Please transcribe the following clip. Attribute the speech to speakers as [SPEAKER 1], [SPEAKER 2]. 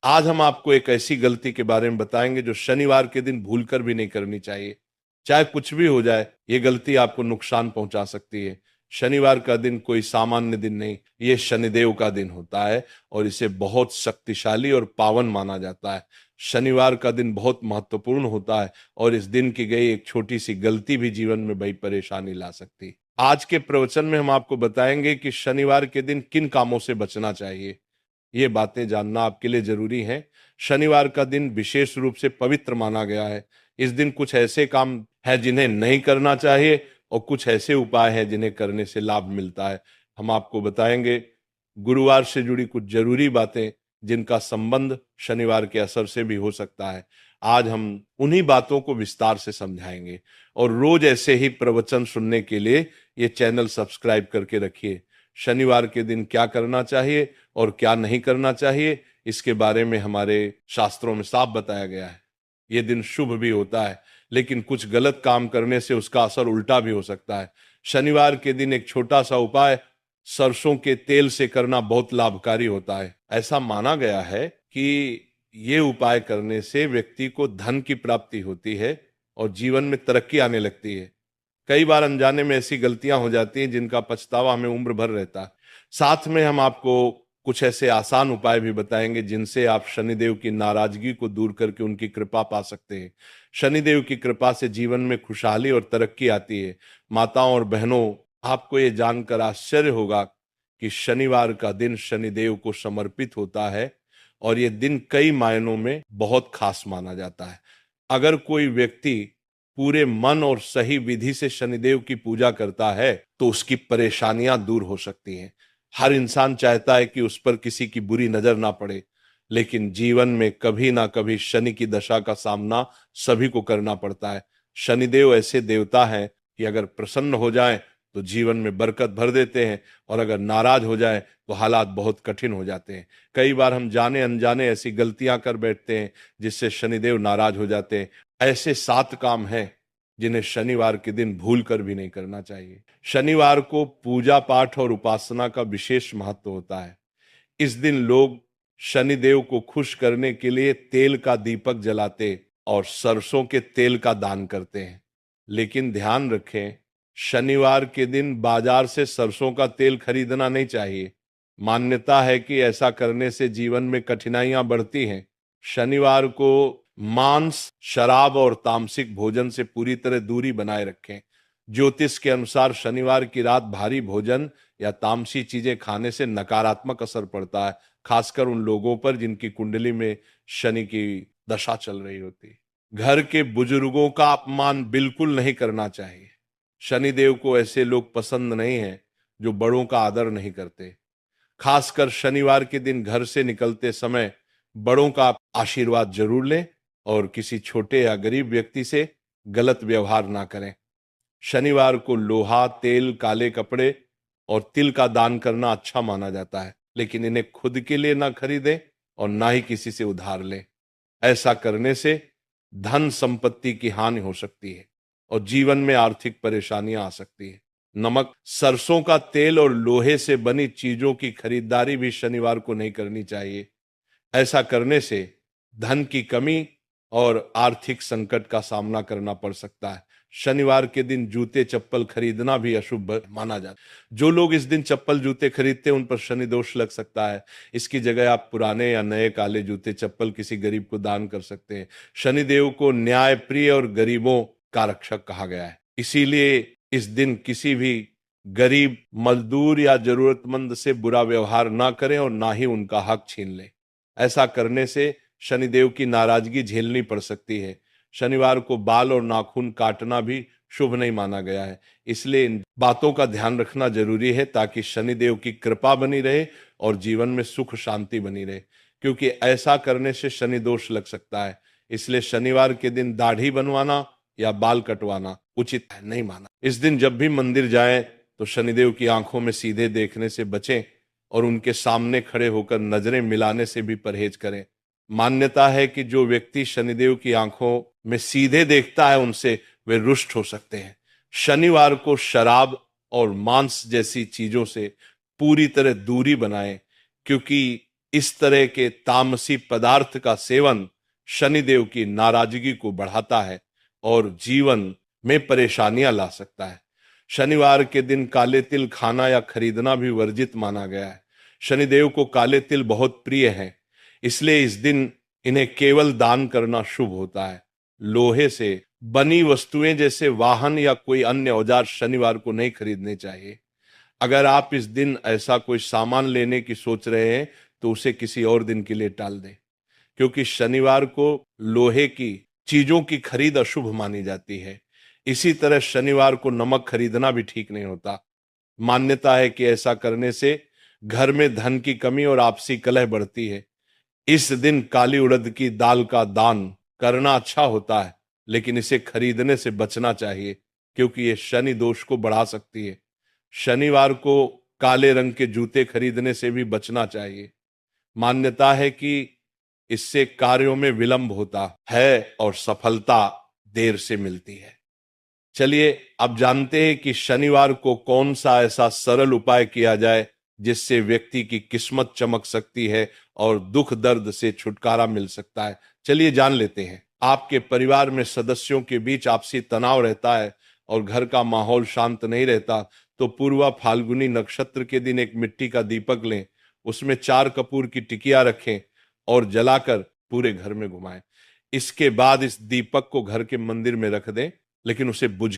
[SPEAKER 1] आज हम आपको एक ऐसी गलती के बारे में बताएंगे जो शनिवार के दिन भूलकर भी नहीं करनी चाहिए। चाहे कुछ भी हो जाए, ये गलती आपको नुकसान पहुंचा सकती है। शनिवार का दिन कोई सामान्य दिन नहीं, ये शनिदेव का दिन होता है और इसे बहुत शक्तिशाली और पावन माना जाता है। शनिवार का दिन बहुत महत्वपूर्ण होता है और इस दिन की गई एक छोटी सी गलती भी जीवन में बड़ी परेशानी ला सकती है। आज के प्रवचन में हम आपको बताएंगे कि शनिवार के दिन किन कामों से बचना चाहिए। ये बातें जानना आपके लिए जरूरी है। शनिवार का दिन विशेष रूप से पवित्र माना गया है। इस दिन कुछ ऐसे काम है जिन्हें नहीं करना चाहिए और कुछ ऐसे उपाय हैं जिन्हें करने से लाभ मिलता है। हम आपको बताएंगे गुरुवार से जुड़ी कुछ जरूरी बातें जिनका संबंध शनिवार के असर से भी हो सकता है। आज हम उन्हीं बातों को विस्तार से समझाएंगे और रोज ऐसे ही प्रवचन सुनने के लिए ये चैनल सब्सक्राइब करके रखिए। शनिवार के दिन क्या करना चाहिए और क्या नहीं करना चाहिए, इसके बारे में हमारे शास्त्रों में साफ बताया गया है। यह दिन शुभ भी होता है, लेकिन कुछ गलत काम करने से उसका असर उल्टा भी हो सकता है। शनिवार के दिन एक छोटा सा उपाय सरसों के तेल से करना बहुत लाभकारी होता है। ऐसा माना गया है कि ये उपाय करने से व्यक्ति को धन की प्राप्ति होती है और जीवन में तरक्की आने लगती है। कई बार अनजाने में ऐसी गलतियां हो जाती हैं जिनका पछतावा हमें उम्र भर रहता है। साथ में हम आपको कुछ ऐसे आसान उपाय भी बताएंगे जिनसे आप शनिदेव की नाराजगी को दूर करके उनकी कृपा पा सकते हैं। शनिदेव की कृपा से जीवन में खुशहाली और तरक्की आती है। माताओं और बहनों, आपको ये जानकर आश्चर्य होगा कि शनिवार का दिन शनिदेव को समर्पित होता है और ये दिन कई मायनों में बहुत खास माना जाता है। अगर कोई व्यक्ति पूरे मन और सही विधि से शनिदेव की पूजा करता है तो उसकी परेशानियां दूर हो सकती हैं। हर इंसान चाहता है कि उस पर किसी की बुरी नजर ना पड़े, लेकिन जीवन में कभी ना कभी शनि की दशा का सामना सभी को करना पड़ता है। शनिदेव ऐसे देवता हैं कि अगर प्रसन्न हो जाएं तो जीवन में बरकत भर देते हैं और अगर नाराज हो जाएं तो हालात बहुत कठिन हो जाते हैं। कई बार हम जाने अनजाने ऐसी गलतियां कर बैठते हैं जिससे शनिदेव नाराज हो जाते हैं। ऐसे 7 काम हैं जिन्हें शनिवार के दिन भूल कर भी नहीं करना चाहिए। शनिवार को पूजा पाठ और उपासना का विशेष महत्व होता है। इस दिन लोग शनिदेव को खुश करने के लिए तेल का दीपक जलाते और सरसों के तेल का दान करते हैं। लेकिन ध्यान रखें, शनिवार के दिन बाजार से सरसों का तेल खरीदना नहीं चाहिए। मान्यता है कि ऐसा करने से जीवन में कठिनाइयां बढ़ती हैं। शनिवार को मांस, शराब और तामसिक भोजन से पूरी तरह दूरी बनाए रखें। ज्योतिष के अनुसार शनिवार की रात भारी भोजन या तामसी चीजें खाने से नकारात्मक असर पड़ता है, खासकर उन लोगों पर जिनकी कुंडली में शनि की दशा चल रही होती है। घर के बुजुर्गों का अपमान बिल्कुल नहीं करना चाहिए। शनिदेव को ऐसे लोग पसंद नहीं हैं जो बड़ों का आदर नहीं करते। खासकर शनिवार के दिन घर से निकलते समय बड़ों का आशीर्वाद जरूर लें और किसी छोटे या गरीब व्यक्ति से गलत व्यवहार ना करें। शनिवार को लोहा, तेल, काले कपड़े और तिल का दान करना अच्छा माना जाता है, लेकिन इन्हें खुद के लिए ना खरीदें और ना ही किसी से उधार लें। ऐसा करने से धन संपत्ति की हानि हो सकती है और जीवन में आर्थिक परेशानियां आ सकती है। नमक, सरसों का तेल और लोहे से बनी चीजों की खरीदारी भी शनिवार को नहीं करनी चाहिए। ऐसा करने से धन की कमी और आर्थिक संकट का सामना करना पड़ सकता है। शनिवार के दिन जूते चप्पल खरीदना भी अशुभ माना जाता है। जो लोग इस दिन चप्पल जूते खरीदते हैं उन पर शनि दोष लग सकता है। इसकी जगह आप पुराने या नए काले जूते चप्पल किसी गरीब को दान कर सकते हैं। शनिदेव को न्याय प्रिय और गरीबों का रक्षक कहा गया है, इसीलिए इस दिन किसी भी गरीब, मजदूर या जरूरतमंद से बुरा व्यवहार ना करें और ना ही उनका हक छीन लें। ऐसा करने से शनिदेव की नाराजगी झेलनी पड़ सकती है। शनिवार को बाल और नाखून काटना भी शुभ नहीं माना गया है, इसलिए इन बातों का ध्यान रखना जरूरी है ताकि शनिदेव की कृपा बनी रहे और जीवन में सुख शांति बनी रहे, क्योंकि ऐसा करने से शनि दोष लग सकता है। इसलिए शनिवार के दिन दाढ़ी बनवाना या बाल कटवाना उचित नहीं माना। इस दिन जब भी मंदिर जाएं तो शनिदेव की आंखों में सीधे देखने से बचें और उनके सामने खड़े होकर नजरें मिलाने से भी परहेज करें। मान्यता है कि जो व्यक्ति शनिदेव की आंखों में सीधे देखता है उनसे वे रुष्ट हो सकते हैं। शनिवार को शराब और मांस जैसी चीजों से पूरी तरह दूरी बनाएं, क्योंकि इस तरह के तामसी पदार्थ का सेवन शनिदेव की नाराजगी को बढ़ाता है और जीवन में परेशानियां ला सकता है। शनिवार के दिन काले तिल खाना या खरीदना भी वर्जित माना गया है। शनिदेव को काले तिल बहुत प्रिय हैं, इसलिए इस दिन इन्हें केवल दान करना शुभ होता है। लोहे से बनी वस्तुएं जैसे वाहन या कोई अन्य औजार शनिवार को नहीं खरीदने चाहिए। अगर आप इस दिन ऐसा कोई सामान लेने की सोच रहे हैं तो उसे किसी और दिन के लिए टाल दें, क्योंकि शनिवार को लोहे की चीजों की खरीद अशुभ मानी जाती है। इसी तरह शनिवार को नमक खरीदना भी ठीक नहीं होता। मान्यता है कि ऐसा करने से घर में धन की कमी और आपसी कलह बढ़ती है। इस दिन काली उड़द की दाल का दान करना अच्छा होता है, लेकिन इसे खरीदने से बचना चाहिए, क्योंकि ये शनि दोष को बढ़ा सकती है। शनिवार को काले रंग के जूते खरीदने से भी बचना चाहिए। मान्यता है कि इससे कार्यों में विलंब होता है और सफलता देर से मिलती है। चलिए अब जानते हैं कि शनिवार को कौन सा ऐसा सरल उपाय किया जाए जिससे व्यक्ति की किस्मत चमक सकती है और दुख दर्द से छुटकारा मिल सकता है। चलिए जान लेते हैं। आपके परिवार में सदस्यों के बीच आपसी तनाव रहता है और घर का माहौल शांत नहीं रहता, तो पूर्वा फाल्गुनी नक्षत्र के दिन एक मिट्टी का दीपक लें, उसमें 4 कपूर की टिकिया रखें और जलाकर पूरे घर में घुमाएं। इसके बाद इस दीपक को घर के मंदिर में रख दें, लेकिन उसे बुझ